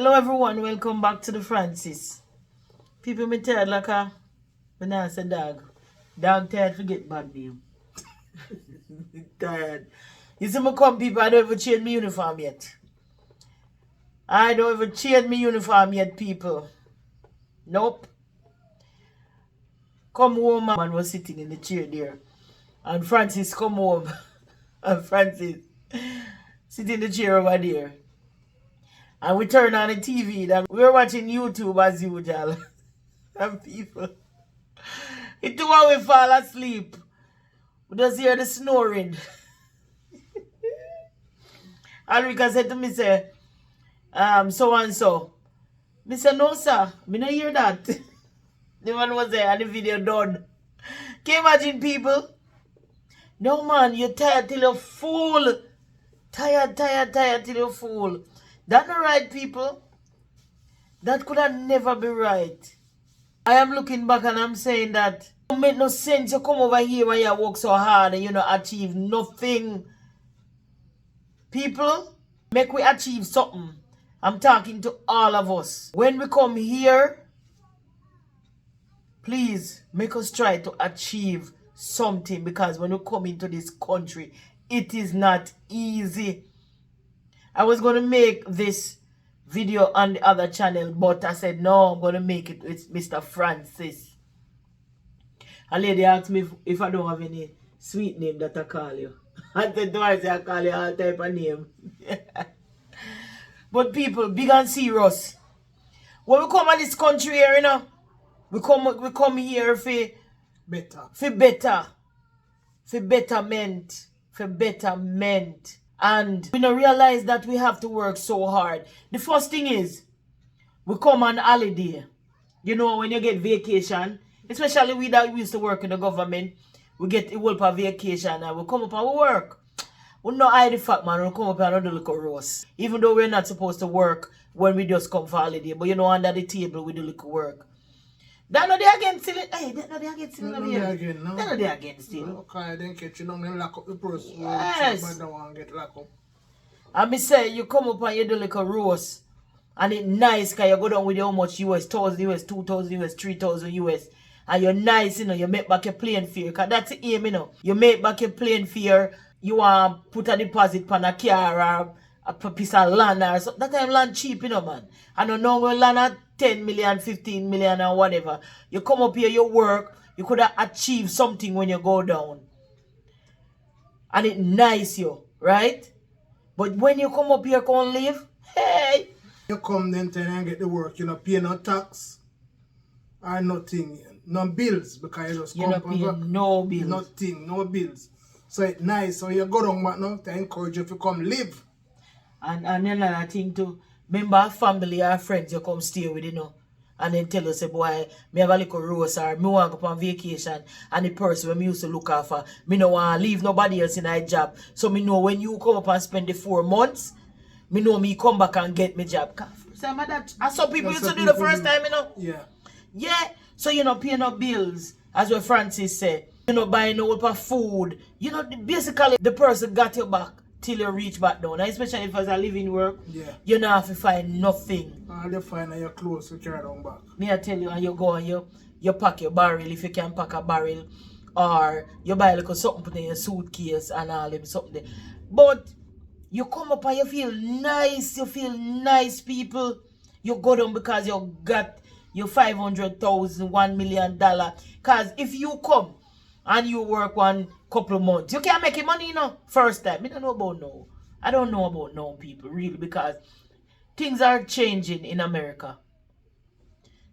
Hello everyone, welcome back to the Francis. People me tired like a banana dog. Dog tired forget bad name. Tired. You see me come people, I don't even change my uniform yet. I don't even change my uniform yet, people. Nope. Come home, man was sitting in the chair there. And Francis come home. And Francis sit in the chair over there. And we turn on the TV that we're watching YouTube as usual. And people, it took when we fall asleep. We just hear the snoring. Alrika said to me, say, so and so. Me say, no sir, me not hear that. The man was there and the video done. Can you imagine people? No man, you're tired till you're full. Tired till you're full. That's not right, people. That could have never be right. I am looking back and I'm saying that it don't make no sense you come over here when you work so hard and you don't achieve nothing. People, make we achieve something. I'm talking to all of us. When we come here, please make us try to achieve something, because when you come into this country, it is not easy. I was going to make this video on the other channel, but I said no, I'm going to make it with Mr. Francis. A lady asked me if I don't have any sweet name that I call you. I said, I say I call you all type of name. But people, big and serious. When we come to this country here, you know, we come here for betterment. And we don't realize that we have to work so hard. The first thing is, we come on holiday. You know, when you get vacation, especially we that used to work in the government, we get a whole vacation and we come up and we work. We not hide the fact, man, we come up and do a little roast. Even though we're not supposed to work when we just come for holiday. But you know, under the table, we do a little work. That's not there again still. Hey, that's not there again still. That's not there again still. Okay, then catch you down and lock up the person. Yes. But don't want to get locked up. And me say, you come up and you do like a roast. And it's nice because you go down with how much US, 1,000 US, 2,000 US, 3,000 US. And you're nice, you know, you make back your plane fare. Because that's the aim, you know. You make back your plane fare, you want to put a deposit on a car or a piece of land or something. That time land cheap, you know, man. I don't know when land at 10 million, 15 million or whatever. You come up here, you work, you could have achieved something when you go down. And it's nice, you, right? But when you come up here, come live, hey. You come then and get the work, you know, pay no tax or nothing, no bills, because you just You come not and pay work. no bills. Nothing, no bills. So it's nice. So you go down back now to encourage you to come live. And another thing too, remember family or friends you come stay with, you know. And then tell us, say, boy, me have a little roast or me want to go on vacation. And the person when me used to look after, me no want to leave nobody else in that job. So me know when you come up and spend the 4 months, me know me come back and get me job. So I saw people used to do the first time, you know. Yeah. Yeah. So you know, pay no bills, as what Francis said. You know, buying no of food. You know, basically the person got your back till you reach back down. And especially if it's a living work, Yeah. you don't have to find nothing. All you find are your clothes to carry down back. Me I tell you, and you go and you pack your barrel if you can pack a barrel, or you buy like something put in your suitcase and all them something there. But you come up and you feel nice, people. You go down because you got your $500,000, $1 million. Because if you come and you work 1 couple of months, you can't make your money, you know, first time. I don't know about now. I don't know about now, people, really, because things are changing in America.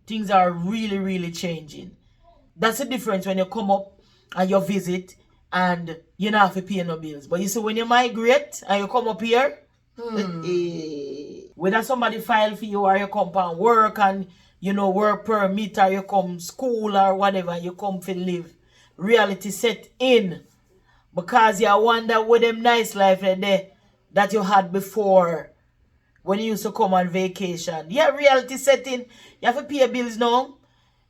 Things are really changing. That's the difference when you come up and you visit and you don't have to pay no bills. But you see, when you migrate and you come up here, whether somebody file for you or you come and work and, you know, work permit or you come school or whatever, you come to live, reality set in. Because you wonder what them nice life there that you had before when you used to come on vacation. Yeah, reality setting. You have to pay bills now.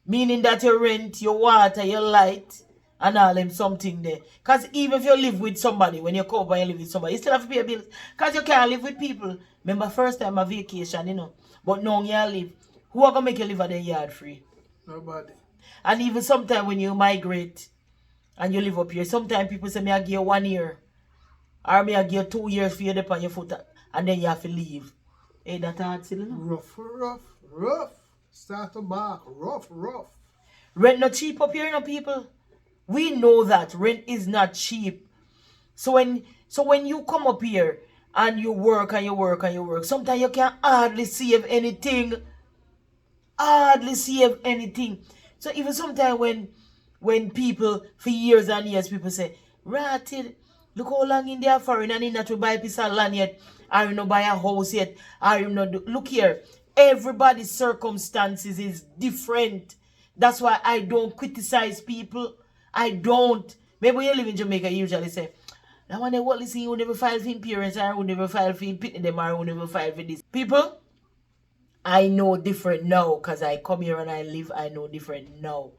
Meaning that your rent, your water, your light, and all them something there. Because even if you live with somebody, when you come up and you live with somebody, you still have to pay bills. Because you can't live with people. Remember first time a vacation, you know. But now you live. Who are going to make you live at the yard free? Nobody. And even sometimes when you migrate and you live up here, sometimes people say, me I give you 1 year. Or me I give you 2 years for you to on your foot. And then you have to leave. Hey, that hard still, you know? Rough. Start to back. Rough. Rent not cheap up here, you know, people. We know that rent is not cheap. So when you come up here and you work, sometimes you can hardly save anything. So even sometimes when people for years and years people say, Ratted, look how long in there foreign and in not to buy a piece of land yet, or you not buy a house yet, or you not do. Look here, everybody's circumstances is different. That's why I don't criticize people. I don't. Maybe when you live in Jamaica, you usually say, I want to what listen, you never file for parents, or you never file for pitting them, or you never file for this. People, I know different now, because I come here and I live, I know different now.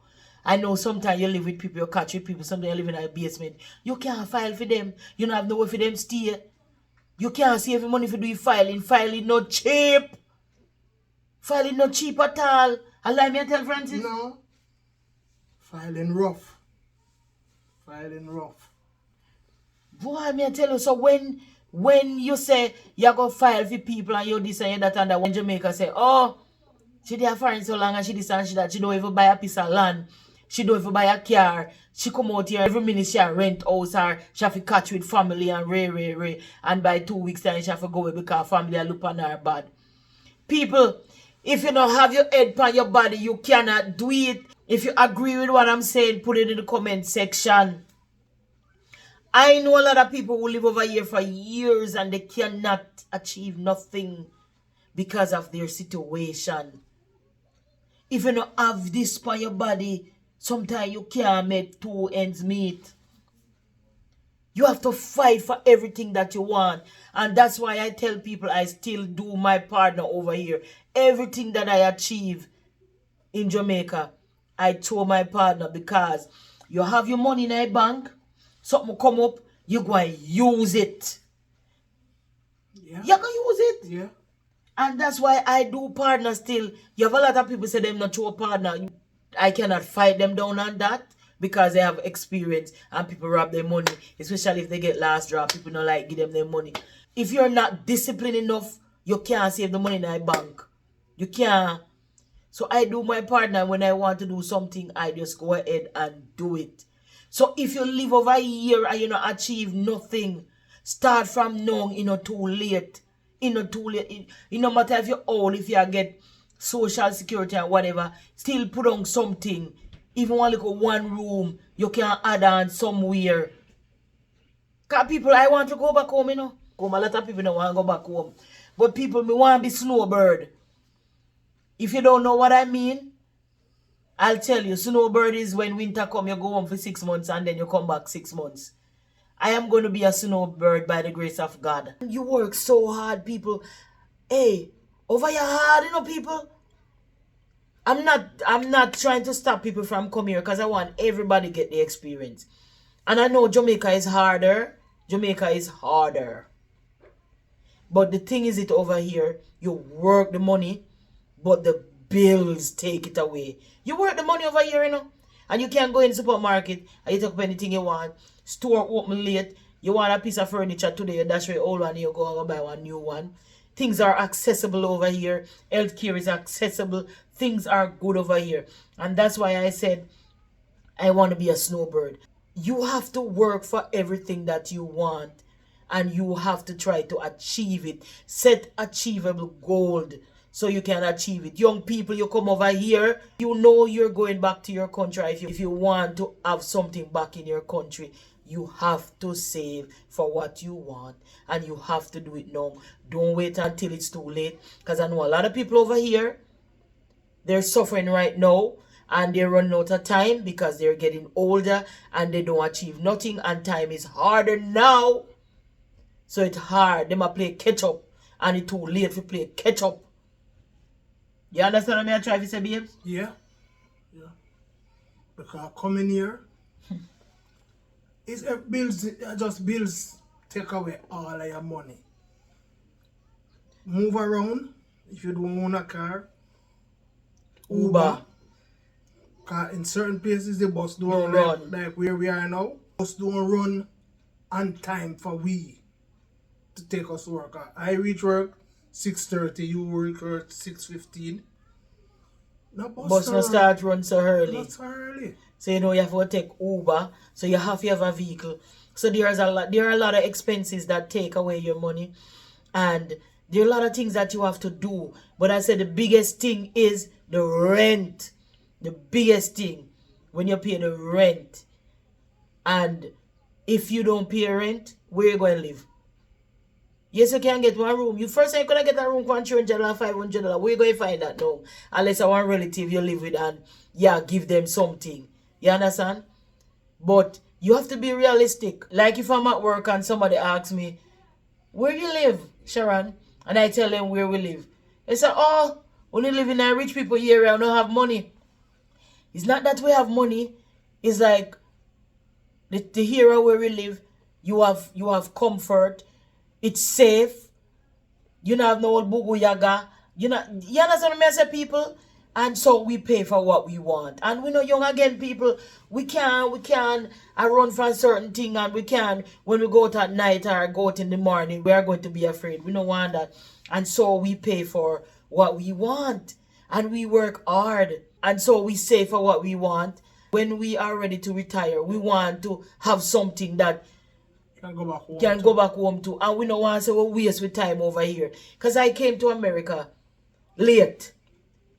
I know sometimes you live with people, you catch with people, sometimes you live in a basement. You can't file for them. You don't have no way for them stay. You can't save money for doing filing. Filing not cheap. Filing not cheap at all. Allow me to tell Francis. No. Filing rough. Boy, me I tell you, so when you say you go file for people and you this and that and that, when Jamaica say, oh, she there foreign so long and she this and she that, she don't even buy a piece of land, she don't even buy a car, she come out here every minute she a rent house or she have to catch with family and ray, and by 2 weeks time she have to go away because family are look on her bad. People, if you don't have your head on your body, you cannot do it. If you agree with what I'm saying, put it in the comment section. I know a lot of people who live over here for years and they cannot achieve nothing because of their situation. If you don't have this for your body, sometimes you can't make 2 ends meet. You have to fight for everything that you want. And that's why I tell people I still do my partner over here. Everything that I achieve in Jamaica, I show my partner, because you have your money in a bank, something come up, you go and use it. Yeah. You go use it. Yeah. And that's why I do partner still. You have a lot of people say them not show partner. I cannot fight them down on that because they have experience and people rob their money. Especially if they get last draw. People don't like give them their money. If you're not disciplined enough, you can't save the money in a bank. You can't. So I do my partner. When I want to do something, I just go ahead and do it. So if you live over here and you not achieve nothing, start from now, too late. Too late. No matter if you're old, if you get social security and whatever, still put on something. Even one room, you can add on somewhere. Because people, I want to go back home, A lot of people don't want to go back home. But people, me want to be snowbird. If you don't know what I mean, I'll tell you, snowbird is when winter come, you go home for 6 months and then you come back 6 months. I am going to be a snowbird by the grace of God. You work so hard, people. Hey, over your hard, people. I'm not trying to stop people from coming here because I want everybody to get the experience. And I know Jamaica is harder. But the thing is over here, you work the money, but the bills take it away. You work the money over here, and you can go in the supermarket and you take up anything you want. Store open late. You want a piece of furniture today, you dash away old one, you go and buy one new one. Things are accessible over here. Healthcare is accessible. Things are good over here. And that's why I said I want to be a snowbird. You have to work for everything that you want. And you have to try to achieve it. Set achievable goals so you can achieve it. Young people, you come over here, you know you're going back to your country. If you want to have something back in your country, you have to save for what you want. And you have to do it now. Don't wait until it's too late. Because I know a lot of people over here, they're suffering right now. And they're running out of time because they're getting older and they don't achieve nothing. And time is harder now. So it's hard. They might play catch up. And it's too late to play catch up. You understand what I try to say, babes? Yeah. Because coming here, It's bills, just bills take away all of your money. Move around if you don't own a car. Uber. Cause in certain places the bus don't Don't run. like where we are now. Bus don't run on time for we to take us to work. I reach work 6:30, you reach work 6:15. No Bus no start run so early. Not so early. So you know you have to take Uber. So you have to have a vehicle. So there are a lot of expenses that take away your money. And there are a lot of things that you have to do. But I said the biggest thing is the rent. The biggest thing when you pay the rent. And if you don't pay rent, where you going to live? Yes, you can get one room. You first time you gonna get a room for $300 or $500. Where you going to find that now? Unless one relative you live with and give them something. You understand? But you have to be realistic. Like if I'm at work and somebody asks me, where do you live, Sharon? And I tell them where we live. They say, oh, when you live in a rich people area, I don't have money. It's not that we have money. It's like the area where we live, you have comfort. It's safe. You don't have no old bugu yaga. You understand what I say, people? And so we pay for what we want. And we know young again, people, we can run for a certain thing, and we can, when we go out at night or go out in the morning, we are going to be afraid. We don't want that. And so we pay for what we want. And we work hard. And so we save for what we want. When we are ready to retire, we want to have something that can go back home to. And we don't want to say, well, waste with time over here. Because I came to America late.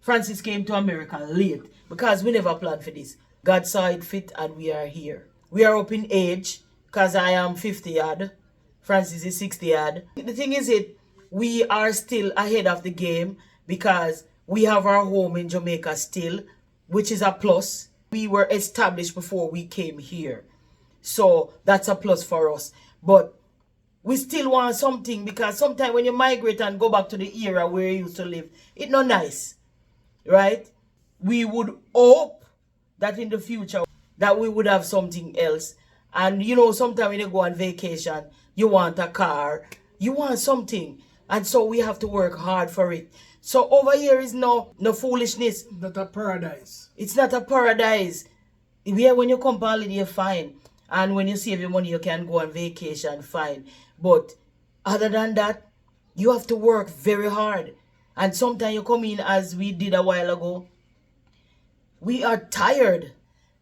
Francis came to America late because we never planned for this. God saw it fit and we are here. We are up in age because I am 50 odd. Francis is 60 odd. The thing is we are still ahead of the game because we have our home in Jamaica still, which is a plus. We were established before we came here. So that's a plus for us. But we still want something because sometimes when you migrate and go back to the era where you used to live, it's not nice. Right? We would hope that in the future that we would have something else. And you know, sometimes when you go on vacation, you want a car, you want something. And so we have to work hard for it. So over here is no foolishness. Not a paradise. It's not a paradise. Here when you come to holiday, fine. And when you save your money, you can go on vacation, fine. But other than that, you have to work very hard. And sometimes you come in, as we did a while ago, we are tired.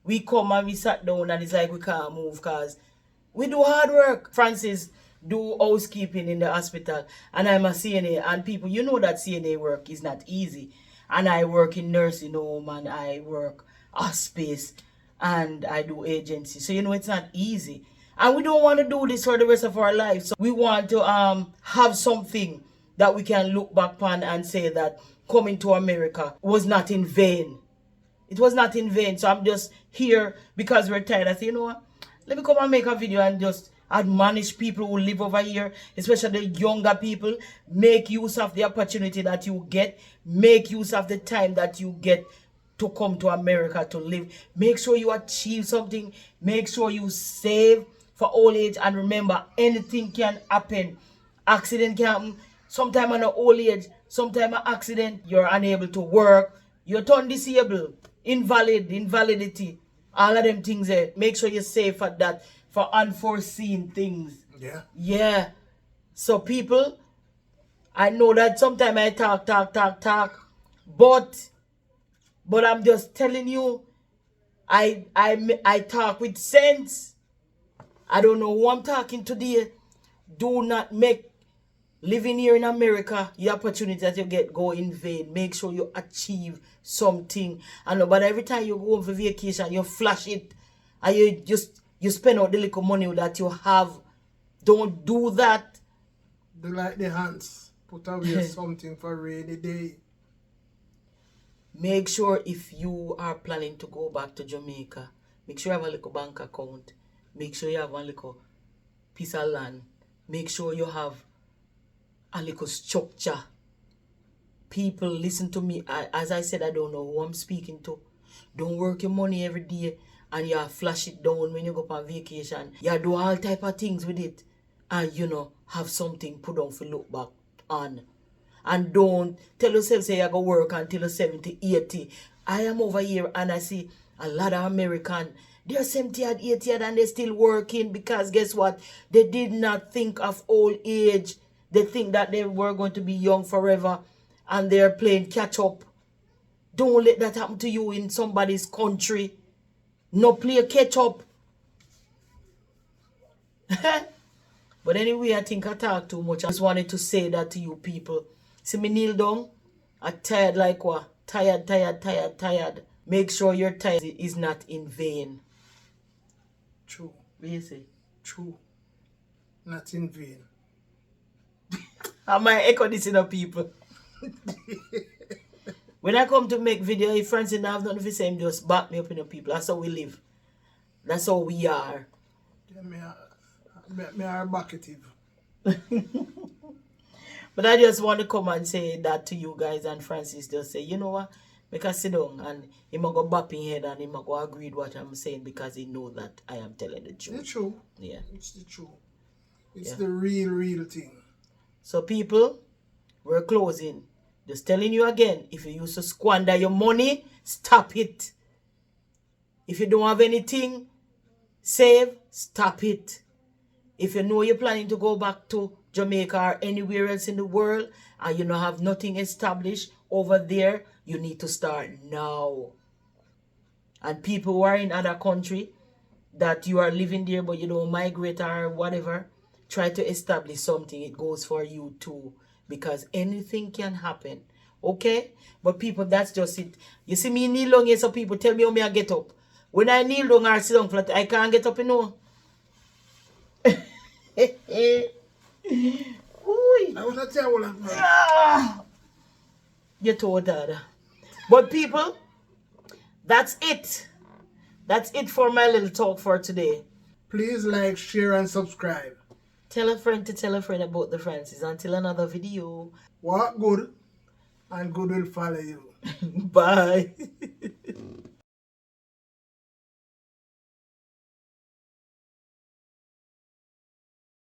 We come and we sat down and it's like we can't move because we do hard work. Francis do housekeeping in the hospital and I'm a CNA, and people, you know that CNA work is not easy. And I work in nursing home and I work hospice and I do agency. So you know it's not easy. And we don't want to do this for the rest of our lives. So we want to have something that we can look back on and say that coming to America was not in vain. It was not in vain. So I'm just here because we're tired. I say, you know what? Let me come and make a video and just admonish people who live over here, especially the younger people. Make use of the opportunity that you get. Make use of the time that you get to come to America to live. Make sure you achieve something. Make sure you save for old age. And remember, anything can happen. Accident can happen. Sometime on an old age, sometime an accident, you're unable to work, you're turned disabled, invalidity, all of them things there. Make sure you're safe for that, for unforeseen things. Yeah. Yeah. So people, I know that sometimes I talk, but I'm just telling you, I talk with sense. I don't know who I'm talking to today. Do not make living here in America, the opportunity that you get go in vain. Make sure you achieve something. And but every time you go on for vacation, you flash it and you spend out the little money that you have. Don't do that. Do like the hands. Put away something for rainy day. Make sure if you are planning to go back to Jamaica, make sure you have a little bank account. Make sure you have one little piece of land. Make sure you have a little structure. People, listen to me. As I said, I don't know who I'm speaking to. Don't work your money every day and you flash it down when you go on vacation. You do all type of things with it, and have something put on for look back on. And don't tell yourself say you go work until you're 70, 80. I am over here and I see a lot of American, they're 70 and 80 and they're still working because guess what? They did not think of old age. They think that they were going to be young forever and they're playing catch up. Don't let that happen to you in somebody's country. No play catch up. But anyway, I think I talk too much. I just wanted to say that to you people. See me kneel down. I tired like what? Tired. Make sure your tired is not in vain. True. What you say? True. Not in vain. I might echo this in the people. When I come to make video, if friends didn't have nothing to say, just back me up in the people. That's how we live. That's how we are. Yeah, me are bucketive. But I just want to come and say that to you guys, and Francis just say, you know what? Make us sit down and he might go bop in head and he might go agree with what I'm saying because he know that I am telling the truth. It's true. Yeah. It's the truth. It's the real thing. So people, we're closing. Just telling you again, if you used to squander your money, stop it. If you don't have anything, save, stop it. If you know you're planning to go back to Jamaica or anywhere else in the world and you don't have nothing established over there, you need to start now. And people who are in other country that you are living there but you don't migrate or whatever, try to establish something. It goes for you too. Because anything can happen. Okay? But people, that's just it. You see me kneel down here, so people tell me how me I get up. When I kneel down or sit down flat, I can't get up, you know. Ooh. I was not telling you. You're too dad. But people, that's it. That's it for my little talk for today. Please like, share, and subscribe. Tell a friend to tell a friend about the Francis. Until another video. Walk good, and good will follow you. Bye.